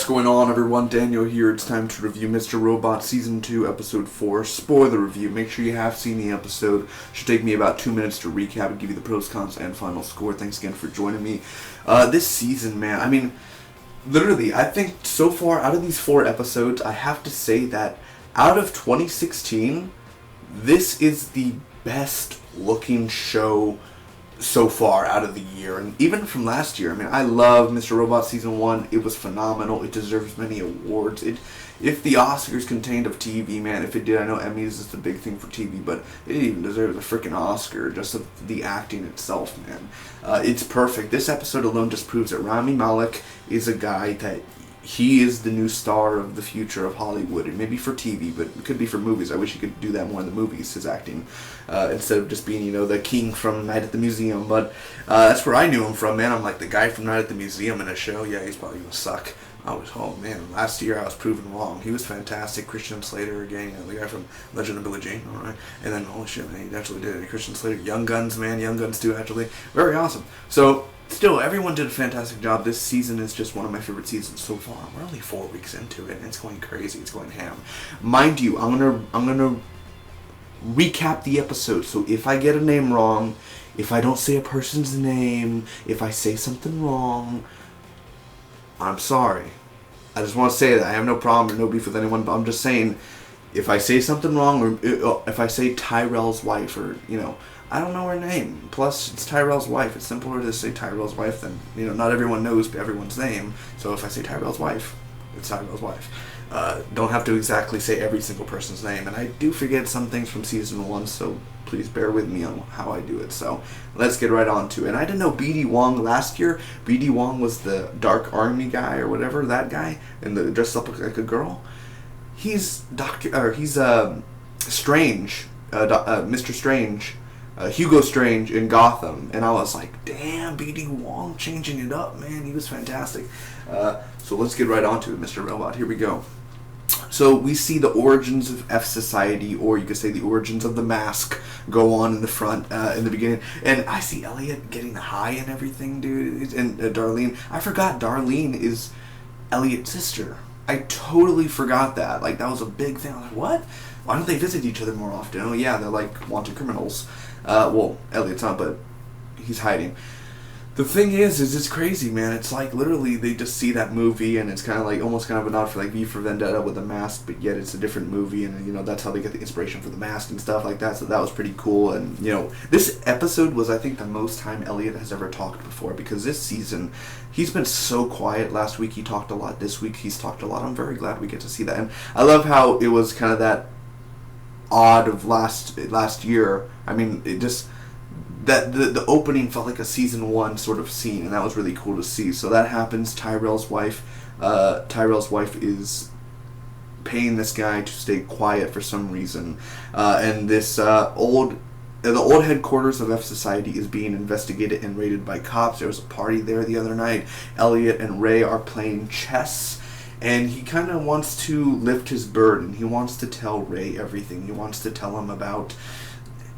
What's going on, everyone? Daniel here. It's time to review Mr. Robot Season 2, Episode 4. Spoiler review. Make sure you have seen the episode. Should take me about 2 minutes to recap and give you the pros, cons, and final score. Thanks again for joining me. This season, man, I mean, literally, I think so far, out of these 4 episodes, I have to say that out of 2016, this is the best looking show so far out of the year, and even from last year. I mean, I love Mr. Robot Season 1. It was phenomenal. It deserves many awards. If the Oscars contained of TV, man, if it did, I know Emmys is the big thing for TV, but it even deserves a freaking Oscar just of the acting itself, man. It's perfect. This episode alone just proves that Rami Malek is a guy that he is the new star of the future of Hollywood, and maybe for TV, but it could be for movies. I wish he could do that more in the movies, his acting, instead of just being, the king from Night at the Museum. But that's where I knew him from, man. I'm like, the guy from Night at the Museum in a show, yeah, he's probably gonna suck. Oh man, last year I was proven wrong. He was fantastic. Christian Slater again, the guy from Legend of Billie Jean, alright. And then, holy shit, man, he actually did it. Christian Slater, Young Guns, man, Young Guns too, actually. Very awesome. So, still, everyone did a fantastic job. This season is just one of my favorite seasons so far. We're only 4 weeks into it, and it's going crazy. It's going ham. Mind you, I'm gonna recap the episode. So if I get a name wrong, if I don't say a person's name, if I say something wrong, I'm sorry. I just want to say that I have no problem or no beef with anyone, but I'm just saying, if I say something wrong, or if I say Tyrell's wife, or I don't know her name. Plus, it's Tyrell's wife. It's simpler to say Tyrell's wife than, not everyone knows everyone's name. So if I say Tyrell's wife, it's Tyrell's wife. Don't have to exactly say every single person's name. And I do forget some things from Season 1, so please bear with me on how I do it. So let's get right on to it. And I didn't know B.D. Wong last year. B.D. Wong was the Dark Army guy or whatever, that guy, and dressed up like a girl. He's Strange, Mr. Strange. Hugo Strange in Gotham, and I was like, damn, B.D. Wong changing it up, man. He was fantastic. So let's get right on to it, Mr. Robot. Here we go. So we see the origins of F Society, or you could say the origins of the mask, go on in the front, in the beginning. And I see Elliot getting high and everything, dude. And Darlene. I forgot Darlene is Elliot's sister. I totally forgot that. Like, that was a big thing. I was like, what? Why don't they visit each other more often? Oh, yeah, they're like wanted criminals. Well, Elliot's not, but he's hiding. The thing is it's crazy, man. It's like, literally, they just see that movie, and it's kind of like, almost kind of a nod for, like, V for Vendetta with the mask, but yet it's a different movie, and, that's how they get the inspiration for the mask and stuff like that, so that was pretty cool. And, this episode was, I think, the most time Elliot has ever talked before, because this season, he's been so quiet. Last week, he talked a lot. This week, he's talked a lot. I'm very glad we get to see that, and I love how it was kind of that odd of last year. I mean, it just, that the opening felt like a Season 1 sort of scene, and that was really cool to see. So that happens. Tyrell's wife is paying this guy to stay quiet for some reason, and this the old headquarters of F Society is being investigated and raided by cops. There was a party there the other night. Elliot and Ray are playing chess, and he kind of wants to lift his burden. He wants to tell Ray everything. He wants to tell him about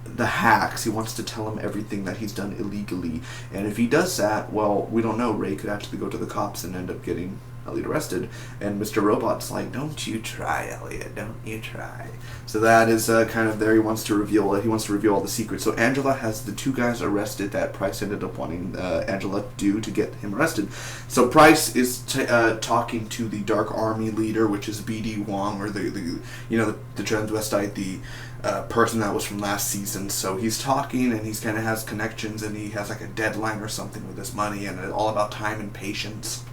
the hacks. He wants to tell him everything that he's done illegally. And if he does that, well, we don't know. Ray could actually go to the cops and end up getting Elliot arrested. And Mr. Robot's like, don't you try, Elliot. Don't you try. So that is kind of there. He wants to reveal all the secrets. So Angela has the 2 guys arrested that Price ended up wanting Angela to get him arrested. So Price is talking to the Dark Army leader, which is B.D. Wong, or the transvestite, the person that was from last season. So he's talking, and he's kind of has connections, and he has like a deadline or something with this money, and it's all about time and patience.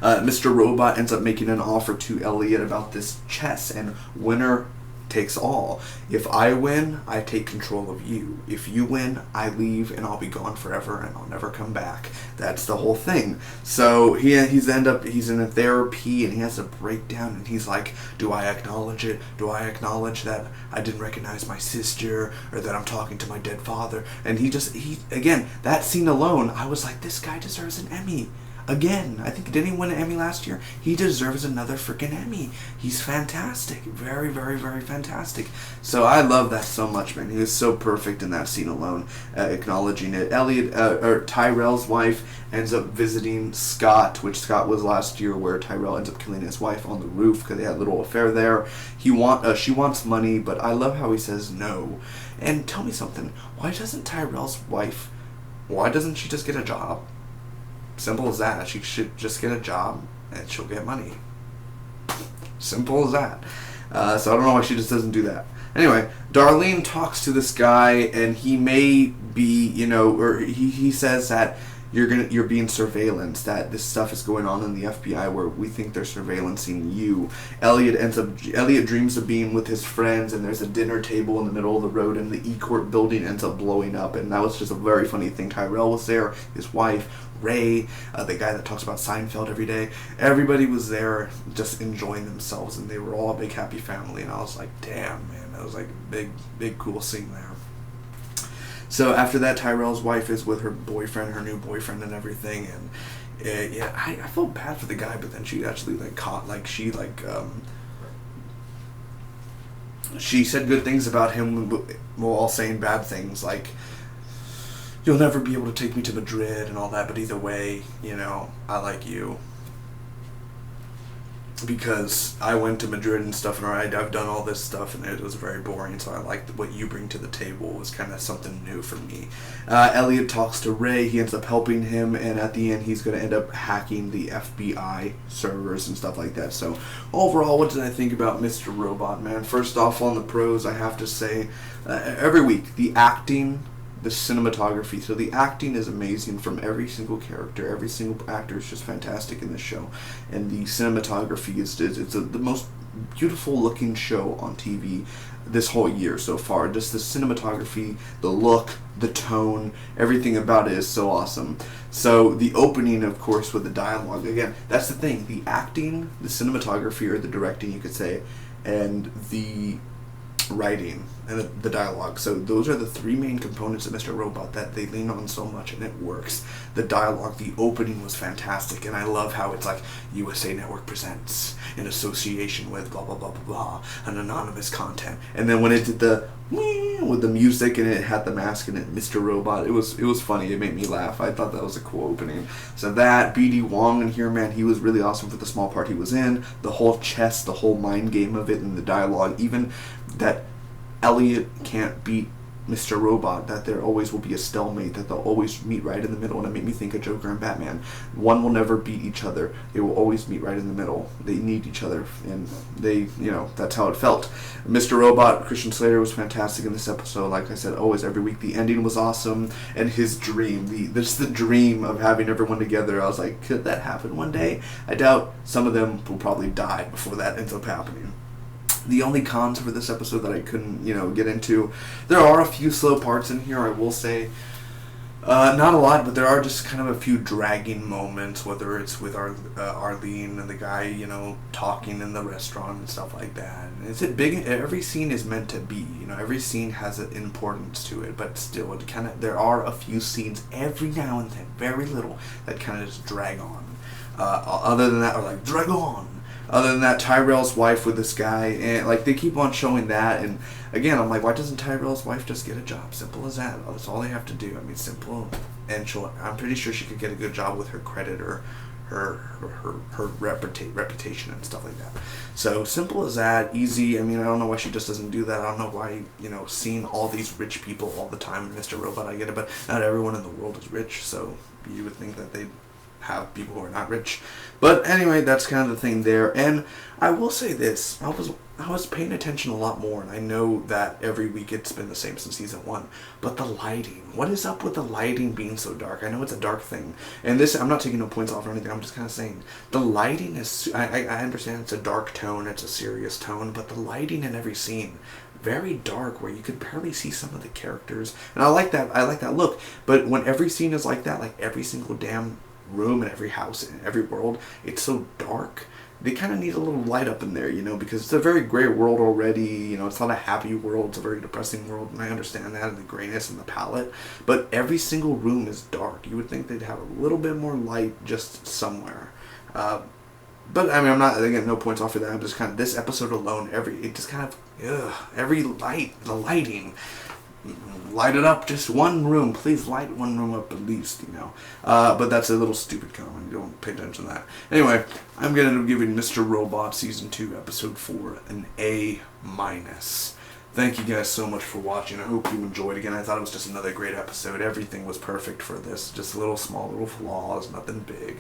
Mr. Robot ends up making an offer to Elliot about this chess, and winner takes all. If I win, I take control of you. If you win, I leave, and I'll be gone forever, and I'll never come back. That's the whole thing. So he's in a therapy, and he has a breakdown, and he's like, do I acknowledge it? Do I acknowledge that I didn't recognize my sister, or that I'm talking to my dead father? And he again, that scene alone, I was like, this guy deserves an Emmy. again. I think, didn't he win an Emmy last year? He deserves another freaking Emmy. He's fantastic. Very, very, very fantastic. So I love that so much, man. He was so perfect in that scene alone, acknowledging it. Or Tyrell's wife ends up visiting Scott, which Scott was last year, where Tyrell ends up killing his wife on the roof because they had a little affair there. She wants money, but I love how he says no. And tell me something. Why doesn't Tyrell's wife, why doesn't she just get a job? Simple as that. She should just get a job and she'll get money. Simple as that. So I don't know why she just doesn't do that. Anyway, Darlene talks to this guy, and he may be, or he says that you're being surveillanced, that this stuff is going on in the FBI where we think they're surveillancing you. Elliot dreams of being with his friends, and there's a dinner table in the middle of the road, and the E-Court building ends up blowing up, and that was just a very funny thing. Tyrell was there, his wife, Ray, the guy that talks about Seinfeld every day. Everybody was there just enjoying themselves, and they were all a big happy family, and I was like, damn, man, that was like a big cool scene there. So after that, Tyrell's wife is with her boyfriend, her new boyfriend and everything, and I felt bad for the guy, but then she actually she said good things about him while saying bad things, like, you'll never be able to take me to Madrid and all that, but either way, I like you. Because I went to Madrid and stuff, and I've done all this stuff, and it was very boring, so I liked what you bring to the table. It was kind of something new for me. Elliot talks to Ray. He ends up helping him, and at the end, he's going to end up hacking the FBI servers and stuff like that. So, overall, what did I think about Mr. Robot, man? First off, on the pros, I have to say, every week, the acting, the cinematography. So the acting is amazing from every single character. Every single actor is just fantastic in this show. And the cinematography is the most beautiful looking show on TV this whole year so far. Just the cinematography, the look, the tone, everything about it is so awesome. So the opening, of course, with the dialogue, again, that's the thing. The acting, the cinematography, or the directing, you could say, and the writing and the dialogue. So those are the three main components of Mr. Robot that they lean on so much, and it works. The dialogue, the opening was fantastic, and I love how it's like, USA Network presents in association with blah blah blah blah blah, an anonymous content. And then when it did the with the music and it had the mask and it, Mr. Robot, it was funny. It made me laugh. I thought that was a cool opening. So that BD Wong in here, man, he was really awesome for the small part he was in. The whole chess, the whole mind game of it, and the dialogue, even that Elliot can't beat Mr. Robot, that there always will be a stalemate, that they'll always meet right in the middle, and it made me think of Joker and Batman. One will never beat each other. They will always meet right in the middle. They need each other, and they, that's how it felt. Mr. Robot, Christian Slater was fantastic in this episode. Like I said, always, every week, the ending was awesome, and his dream, the dream of having everyone together, I was like, could that happen one day? I doubt. Some of them will probably die before that ends up happening. The only cons for this episode that I couldn't, get into, there are a few slow parts in here, I will say. Not a lot, but there are just kind of a few dragging moments, whether it's with Arlene and the guy, talking in the restaurant and stuff like that. And it's big. Every scene is meant to be, every scene has an importance to it, but still, there are a few scenes every now and then, very little, that kind of just drag on. Other than that, or like, drag on. Other than that, Tyrell's wife with this guy, and they keep on showing that, and again, I'm like, why doesn't Tyrell's wife just get a job? Simple as that. That's all they have to do. I mean, simple, and I'm pretty sure she could get a good job with her credit or her reputation and stuff like that. So simple as that, easy. I mean, I don't know why she just doesn't do that. I don't know why, seeing all these rich people all the time, Mr. Robot, I get it, but not everyone in the world is rich, so you would think that they'd have people who are not rich. But anyway, that's kind of the thing there. And I will say this, I was paying attention a lot more, and I know that every week it's been the same since season 1, but the lighting, what is up with the lighting being so dark? I know it's a dark thing, and this, I'm not taking no points off or anything, I'm just kind of saying, the lighting is, I understand it's a dark tone, it's a serious tone, but the lighting in every scene, very dark, where you could barely see some of the characters, and I like that look, but when every scene is like that, like every single damn room in every house in every world, it's so dark they kind of need a little light up in there, you know, because it's a very gray world already. You know, it's not a happy world. It's a very depressing world, and I understand that, and the grayness and the palette. But every single room is dark. You would think they'd have a little bit more light just somewhere. But I mean, I'm not, again, no points off for that. I'm just kind of, this episode alone, it just kind of, every light, the lighting, light it up, just one room, please light one room up at least, you know. But that's a little stupid comment, don't pay attention to that. Anyway, I'm going to be giving Mr. Robot Season 2, Episode 4 an A-. Thank you guys so much for watching. I hope you enjoyed. Again, I thought it was just another great episode. Everything was perfect for this. Just small little flaws, nothing big.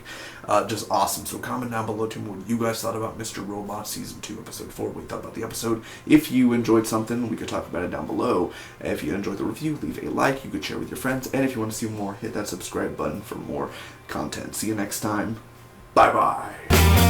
Just awesome. So comment down below to me what you guys thought about Mr. Robot Season 2, Episode 4. What you thought about the episode. If you enjoyed something, we could talk about it down below. If you enjoyed the review, leave a like. You could share with your friends. And if you want to see more, hit that subscribe button for more content. See you next time. Bye-bye.